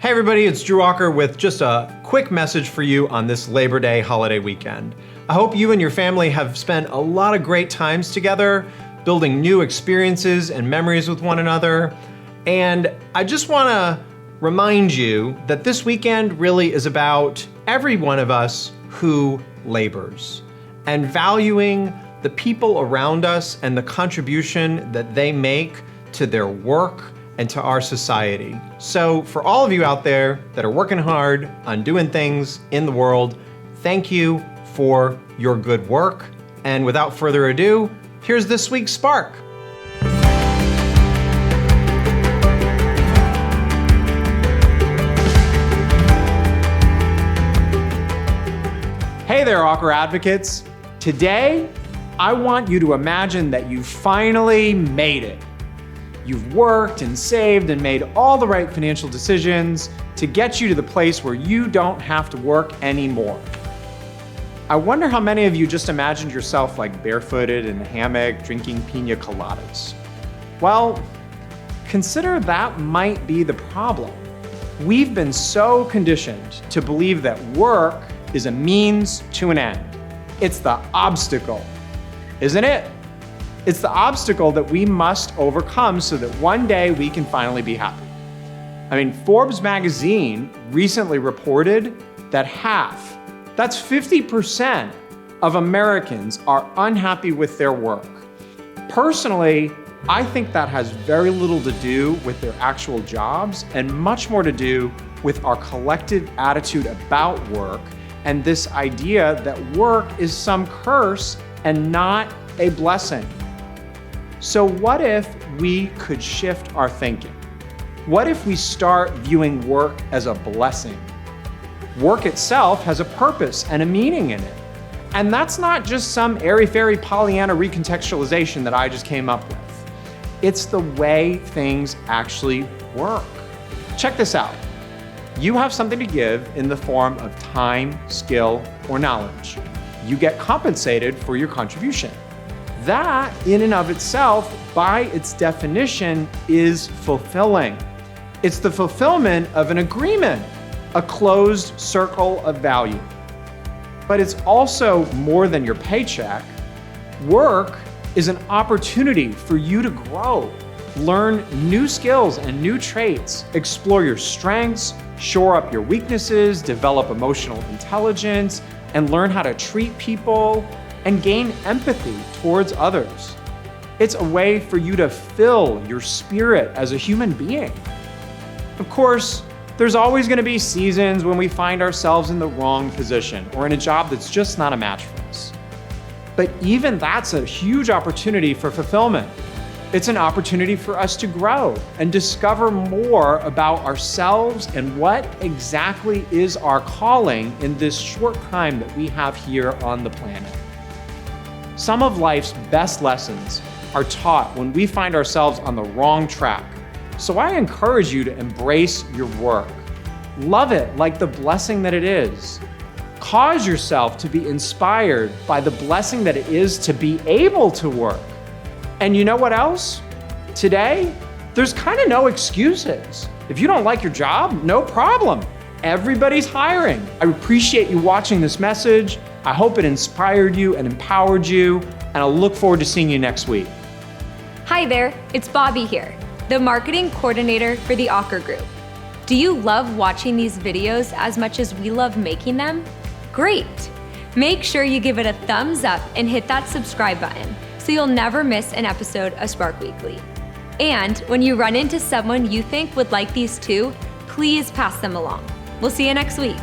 Hey everybody, it's Drew Auker with just a quick message for you on this Labor Day holiday weekend. I hope you and your family have spent a lot of great times together, building new experiences and memories with one another. And I just want to remind you that this weekend really is about every one of us who labors and valuing the people around us and the contribution that they make to their work and to our society. So for all of you out there that are working hard on doing things in the world, thank you for your good work. And without further ado, here's this week's Spark. Hey there, Auker advocates. Today, I want you to imagine that you finally made it. You've worked and saved and made all the right financial decisions to get you to the place where you don't have to work anymore. I wonder how many of you just imagined yourself like barefooted in a hammock drinking pina coladas. Well, consider that might be the problem. We've been so conditioned to believe that work is a means to an end. It's the obstacle, isn't it? It's the obstacle that we must overcome so that one day we can finally be happy. I mean, Forbes magazine recently reported that that's 50% of Americans are unhappy with their work. Personally, I think that has very little to do with their actual jobs and much more to do with our collective attitude about work and this idea that work is some curse and not a blessing. So what if we could shift our thinking? What if we start viewing work as a blessing? Work itself has a purpose and a meaning in it. And that's not just some airy-fairy Pollyanna recontextualization that I just came up with. It's the way things actually work. Check this out. You have something to give in the form of time, skill, or knowledge. You get compensated for your contribution. That, in and of itself, by its definition, is fulfilling. It's the fulfillment of an agreement, a closed circle of value. But it's also more than your paycheck. Work is an opportunity for you to grow, learn new skills and new traits, explore your strengths, shore up your weaknesses, develop emotional intelligence, and learn how to treat people and gain empathy towards others. It's a way for you to fill your spirit as a human being. Of course, there's always going to be seasons when we find ourselves in the wrong position or in a job that's just not a match for us. But even that's a huge opportunity for fulfillment. It's an opportunity for us to grow and discover more about ourselves and what exactly is our calling in this short time that we have here on the planet. Some of life's best lessons are taught when we find ourselves on the wrong track. So I encourage you to embrace your work. Love it like the blessing that it is. Cause yourself to be inspired by the blessing that it is to be able to work. And you know what else? Today, there's kind of no excuses. If you don't like your job, no problem. Everybody's hiring. I appreciate you watching this message. I hope it inspired you and empowered you, and I'll look forward to seeing you next week. Hi there, it's Bobby here, the marketing coordinator for the Auker Group. Do you love watching these videos as much as we love making them? Great! Make sure you give it a thumbs up and hit that subscribe button so you'll never miss an episode of SparkWeekly. And when you run into someone you think would like these too, please pass them along. We'll see you next week.